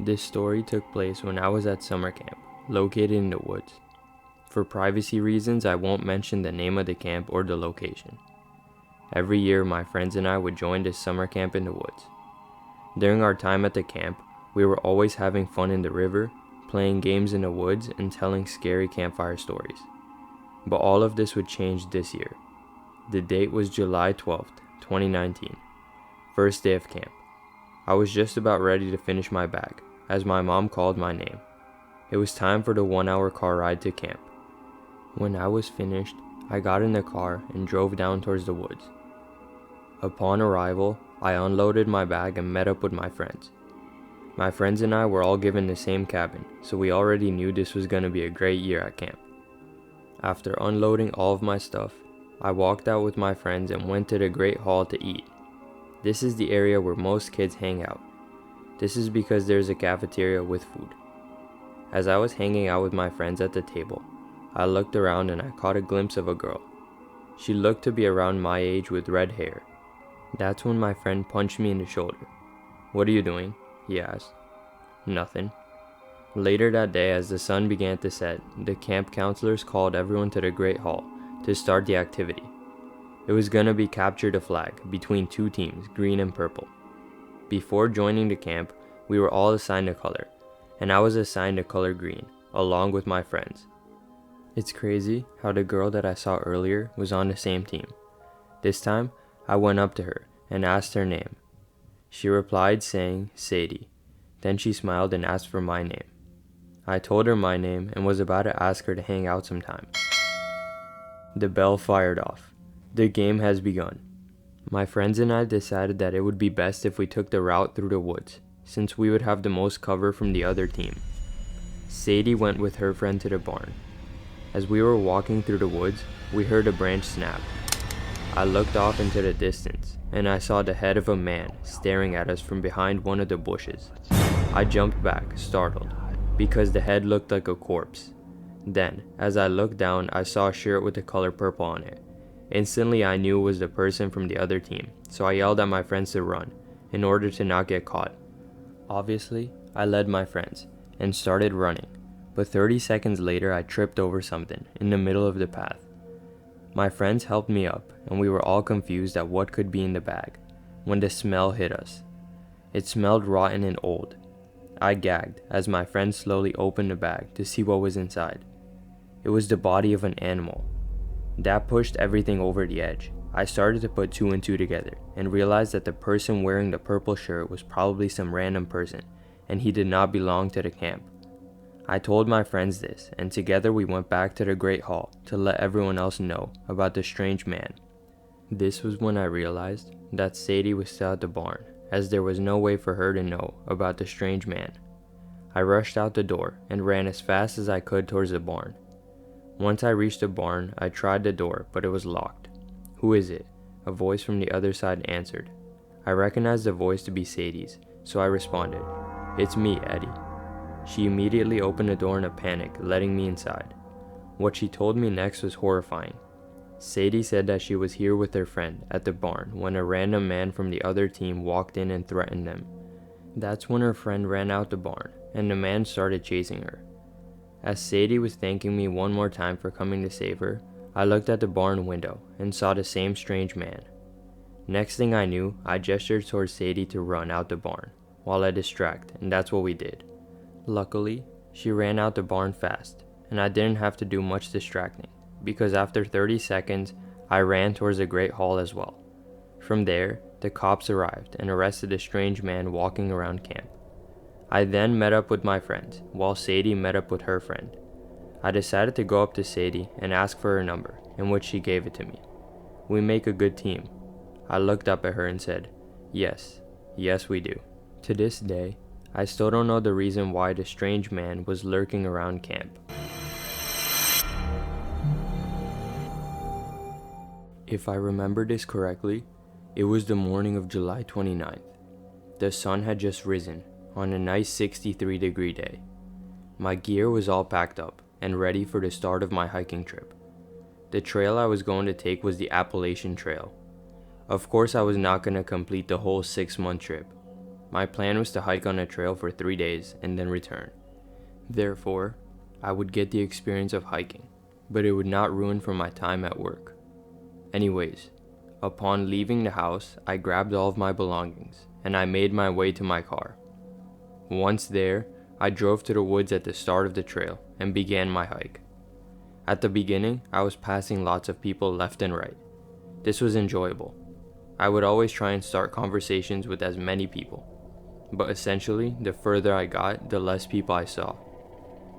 This story took place when I was at summer camp, located in the woods. For privacy reasons, I won't mention the name of the camp or the location. Every year, my friends and I would join this summer camp in the woods. During our time at the camp, we were always having fun in the river, playing games in the woods, and telling scary campfire stories. But all of this would change this year. The date was July 12th, 2019, first day of camp. I was just about ready to finish my bag, as my mom called my name. It was time for the 1-hour car ride to camp. When I was finished, I got in the car and drove down towards the woods. Upon arrival, I unloaded my bag and met up with my friends. My friends and I were all given the same cabin, so we already knew this was going to be a great year at camp. After unloading all of my stuff, I walked out with my friends and went to the Great Hall to eat. This is the area where most kids hang out. This is because there's a cafeteria with food. As I was hanging out with my friends at the table, I looked around and I caught a glimpse of a girl. She looked to be around my age with red hair. That's when my friend punched me in the shoulder. "What are you doing?" he asked. "Nothing." Later that day, as the sun began to set, the camp counselors called everyone to the Great Hall to start the activity. It was gonna be capture the flag between two teams, green and purple. Before joining the camp, we were all assigned a color, and I was assigned the color green, along with my friends. It's crazy how the girl that I saw earlier was on the same team. This time, I went up to her and asked her name. She replied saying Sadie. Then she smiled and asked for my name. I told her my name and was about to ask her to hang out sometime. The bell fired off. The game has begun. My friends and I decided that it would be best if we took the route through the woods, since we would have the most cover from the other team. Sadie went with her friend to the barn. As we were walking through the woods, we heard a branch snap. I looked off into the distance, and I saw the head of a man staring at us from behind one of the bushes. I jumped back, startled, because the head looked like a corpse. Then, as I looked down, I saw a shirt with the color purple on it. Instantly, I knew it was the person from the other team, so I yelled at my friends to run, in order to not get caught. Obviously, I led my friends, and started running, but 30 seconds later I tripped over something in the middle of the path. My friends helped me up, and we were all confused at what could be in the bag, when the smell hit us. It smelled rotten and old. I gagged as my friends slowly opened the bag to see what was inside. It was the body of an animal. That pushed everything over the edge. I started to put two and two together, and realized that the person wearing the purple shirt was probably some random person, and he did not belong to the camp. I told my friends this, and together we went back to the Great Hall to let everyone else know about the strange man. This was when I realized that Sadie was still at the barn, as there was no way for her to know about the strange man. I rushed out the door and ran as fast as I could towards the barn. Once I reached the barn, I tried the door, but it was locked. "Who is it?" a voice from the other side answered. I recognized the voice to be Sadie's, so I responded, "It's me, Eddie." She immediately opened the door in a panic, letting me inside. What she told me next was horrifying. Sadie said that she was here with her friend at the barn when a random man from the other team walked in and threatened them. That's when her friend ran out the barn, and the man started chasing her. As Sadie was thanking me one more time for coming to save her, I looked at the barn window and saw the same strange man. Next thing I knew, I gestured towards Sadie to run out the barn, while I distract, and that's what we did. Luckily, she ran out the barn fast, and I didn't have to do much distracting, because after 30 seconds, I ran towards the Great Hall as well. From there, the cops arrived and arrested the strange man walking around camp. I then met up with my friends, while Sadie met up with her friend. I decided to go up to Sadie and ask for her number, in which she gave it to me. We make a good team. I looked up at her and said, yes we do. To this day, I still don't know the reason why the strange man was lurking around camp. If I remember this correctly, it was the morning of July 29th. The sun had just risen on a nice 63-degree day. My gear was all packed up and ready for the start of my hiking trip. The trail I was going to take was the Appalachian Trail. Of course, I was not going to complete the whole 6-month trip. My plan was to hike on a trail for 3 days and then return. Therefore, I would get the experience of hiking, but it would not ruin from my time at work. Anyways, upon leaving the house, I grabbed all of my belongings and I made my way to my car. Once there, I drove to the woods at the start of the trail and began my hike. At the beginning, I was passing lots of people left and right. This was enjoyable. I would always try and start conversations with as many people, but essentially, the further I got, the less people I saw.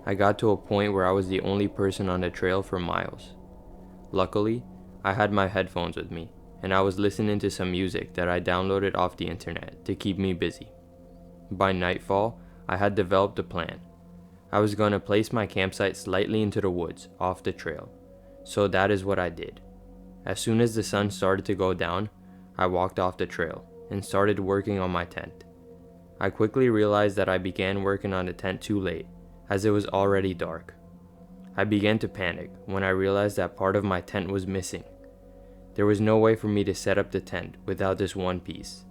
I got to a point where I was the only person on the trail for miles. Luckily, I had my headphones with me, and I was listening to some music that I downloaded off the internet to keep me busy. By nightfall, I had developed a plan. I was going to place my campsite slightly into the woods, off the trail. So that is what I did. As soon as the sun started to go down, I walked off the trail and started working on my tent. I quickly realized that I began working on the tent too late, as it was already dark. I began to panic when I realized that part of my tent was missing. There was no way for me to set up the tent without this one piece.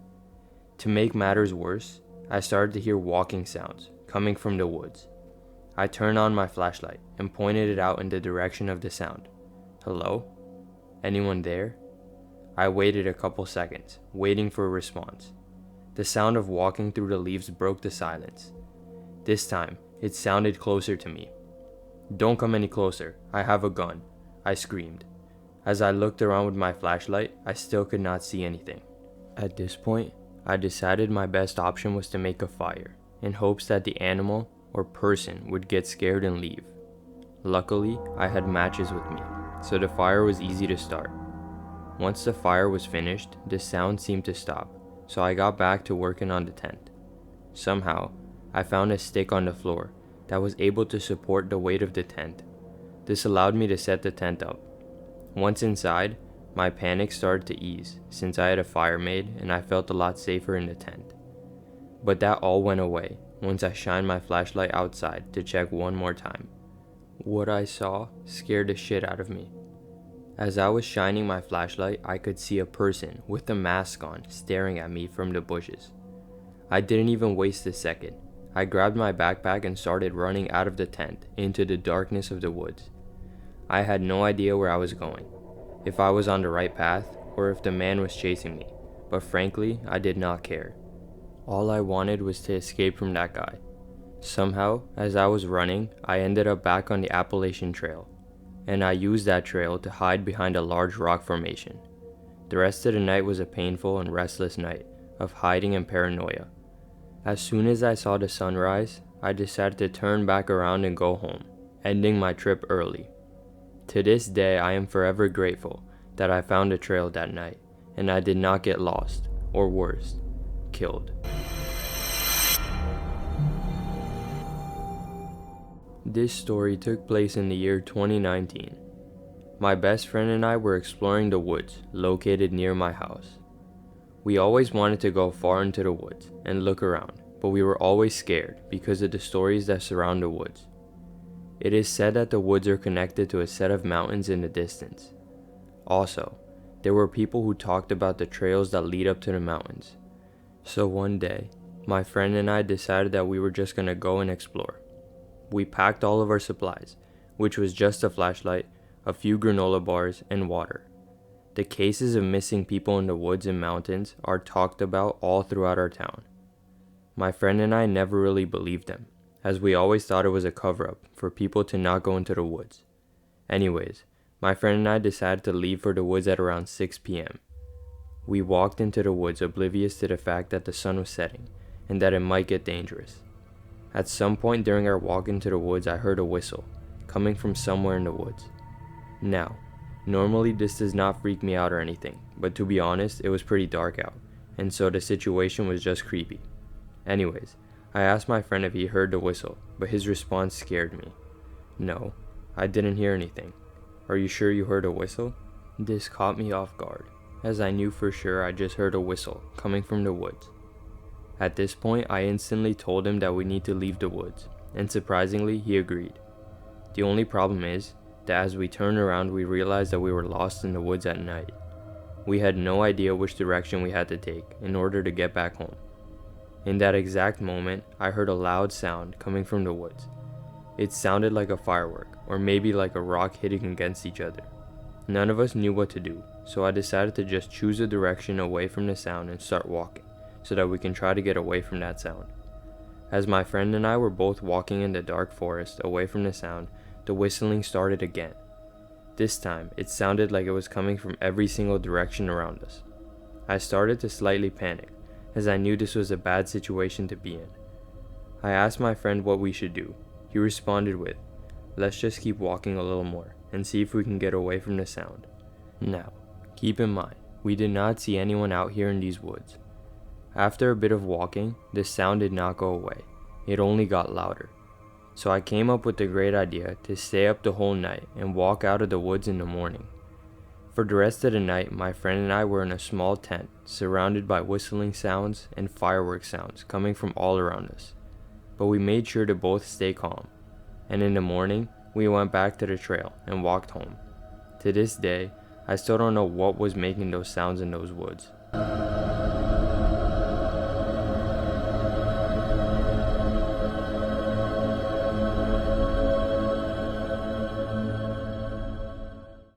To make matters worse, I started to hear walking sounds coming from the woods. I turned on my flashlight and pointed it out in the direction of the sound. Hello? Anyone there? I waited a couple seconds, waiting for a response. The sound of walking through the leaves broke the silence. This time, it sounded closer to me. "Don't come any closer, I have a gun," I screamed. As I looked around with my flashlight, I still could not see anything. At this point, I decided my best option was to make a fire, in hopes that the animal or person would get scared and leave. Luckily, I had matches with me, so the fire was easy to start. Once the fire was finished, the sound seemed to stop, so I got back to working on the tent. Somehow, I found a stick on the floor that was able to support the weight of the tent. This allowed me to set the tent up. Once inside, my panic started to ease since I had a fire made and I felt a lot safer in the tent. But that all went away once I shined my flashlight outside to check one more time. What I saw scared the shit out of me. As I was shining my flashlight, I could see a person with a mask on staring at me from the bushes. I didn't even waste a second. I grabbed my backpack and started running out of the tent into the darkness of the woods. I had no idea where I was going, if I was on the right path, or if the man was chasing me, but frankly, I did not care. All I wanted was to escape from that guy. Somehow, as I was running, I ended up back on the Appalachian Trail, and I used that trail to hide behind a large rock formation. The rest of the night was a painful and restless night of hiding and paranoia. As soon as I saw the sunrise, I decided to turn back around and go home, ending my trip early. To this day, I am forever grateful that I found a trail that night, and I did not get lost, or worse, killed. This story took place in the year 2019. My best friend and I were exploring the woods located near my house. We always wanted to go far into the woods and look around, but we were always scared because of the stories that surround the woods. It is said that the woods are connected to a set of mountains in the distance. Also, there were people who talked about the trails that lead up to the mountains. So one day, my friend and I decided that we were just gonna go and explore. We packed all of our supplies, which was just a flashlight, a few granola bars, and water. The cases of missing people in the woods and mountains are talked about all throughout our town. My friend and I never really believed them, as we always thought it was a cover-up for people to not go into the woods. Anyways, my friend and I decided to leave for the woods at around 6 p.m. We walked into the woods oblivious to the fact that the sun was setting and that it might get dangerous. At some point during our walk into the woods, I heard a whistle coming from somewhere in the woods. Now, normally this does not freak me out or anything, but to be honest, it was pretty dark out, and so the situation was just creepy. Anyways, I asked my friend if he heard the whistle, but his response scared me. "No, I didn't hear anything. Are you sure you heard a whistle?" This caught me off guard, as I knew for sure I just heard a whistle coming from the woods. At this point, I instantly told him that we need to leave the woods, and surprisingly, he agreed. The only problem is that as we turned around, we realized that we were lost in the woods at night. We had no idea which direction we had to take in order to get back home. In that exact moment, I heard a loud sound coming from the woods. It sounded like a firework, or maybe like a rock hitting against each other. None of us knew what to do, so I decided to just choose a direction away from the sound and start walking, so that we can try to get away from that sound. As my friend and I were both walking in the dark forest away from the sound, the whistling started again. This time, it sounded like it was coming from every single direction around us. I started to slightly panic, as I knew this was a bad situation to be in. I asked my friend what we should do. He responded with, "Let's just keep walking a little more, and see if we can get away from the sound." Now, keep in mind, we did not see anyone out here in these woods. After a bit of walking, the sound did not go away. It only got louder. So I came up with the great idea to stay up the whole night and walk out of the woods in the morning. For the rest of the night, my friend and I were in a small tent, surrounded by whistling sounds and fireworks sounds coming from all around us. But we made sure to both stay calm, and in the morning, we went back to the trail and walked home. To this day, I still don't know what was making those sounds in those woods.